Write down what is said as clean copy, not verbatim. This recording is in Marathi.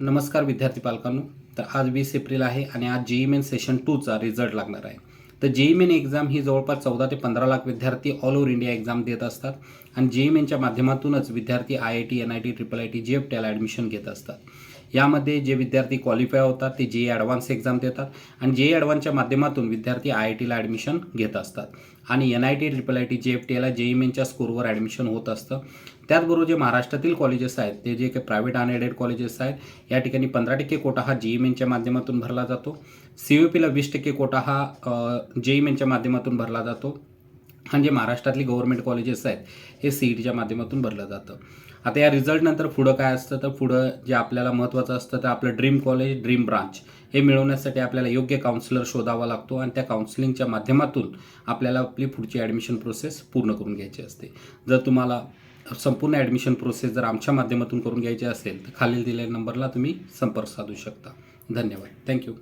नमस्कार विद्यार्थी पालकांनो. तर आज 20 एप्रिल आहे आणि आज जेईई मेन सेशन 2चा रिझल्ट लागणार आहे. तर जेईई मेन एक्झाम ही जवळपास 14 ते 15 लाख विद्यार्थी ऑल ओव्हर इंडिया एक्झाम देत असतात आणि जेईई मेनच्या माध्यमातूनच विद्यार्थी IIT, NIT, IIIT, JEFTला ॲडमिशन घेत असतात. यामध्ये जे विद्यार्थी क्वालिफाय होतात ते जेईई ॲडव्हान्स एक्झाम देतात आणि जेईई ॲडव्हान्सच्या माध्यमातून विद्यार्थी IITला ॲडमिशन घेत असतात आणि NIT, IIIT, JEFTला जेईई मेनच्या स्कोरवर ॲडमिशन होत असतं. त्याचबरोबर जे महाराष्ट्रातील कॉलेजेस आहेत ते जे काही प्रायव्हेट अनएडेड कॉलेजेस आहेत या ठिकाणी 15% कोटा हा जेईई मेनच्या माध्यमातून भरला जातो. CUEPला 20% कोटा हा जेईई मेनच्या माध्यमातून भरला जातो आणि जे महाराष्ट्रातली गव्हर्नमेंट कॉलेजेस आहेत हे CETच्या माध्यमातून भरलं जातं. आता या रिझल्टनंतर पुढं काय असतं, तर पुढं जे आपल्याला महत्त्वाचं असतं तर आपलं ड्रीम कॉलेज, ड्रीम ब्रांच हे मिळवण्यासाठी आपल्याला योग्य काउन्सिलर शोधावा लागतो आणि त्या काउन्सिलिंगच्या माध्यमातून आपल्याला आपली पुढची ॲडमिशन प्रोसेस पूर्ण करून घ्यायची असते. जर तुम्हाला संपूर्ण ॲडमिशन प्रोसेस जर आमच्या माध्यमातून करून घ्यायची असेल तर खालील दिलेल्या नंबरला तुम्ही संपर्क साधू शकता. धन्यवाद. थँक्यू.